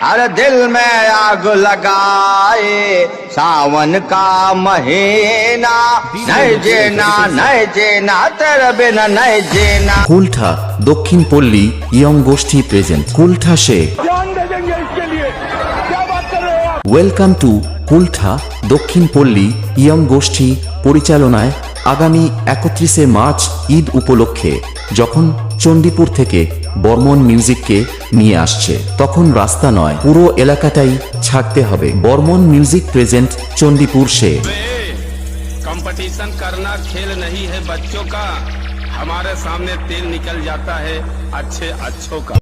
हर दिल में आग लगाए सावन का महीना नहीं जेना तेरे बिना नहीं जेना। কুলঠা দক্ষিণ পল্লী ইয়ং গোষ্ঠী প্রেজেন্ট কুলঠা শেখ। ध्यान दे देंगे इसके लिए, क्या बात कर रहे हो आप? ওয়েলকাম টু কুলঠা দক্ষিণ পল্লী ইয়ং গোষ্ঠী পরিচালনায় আগামী 31শে মার্চ ঈদ উপলক্ষে যখন চণ্ডীপুর থেকে বর্মন মিউজিককে নিয়ে আসছে, তখন রাস্তা নয় পুরো এলাকাটাই ছাড়তে হবে। বর্মন মিউজিক প্রেজেন্ট চণ্ডীপুর সে। कंपटीशन करना खेल नहीं है बच्चों का, हमारे सामने तेल निकल जाता है अच्छे अच्छों का।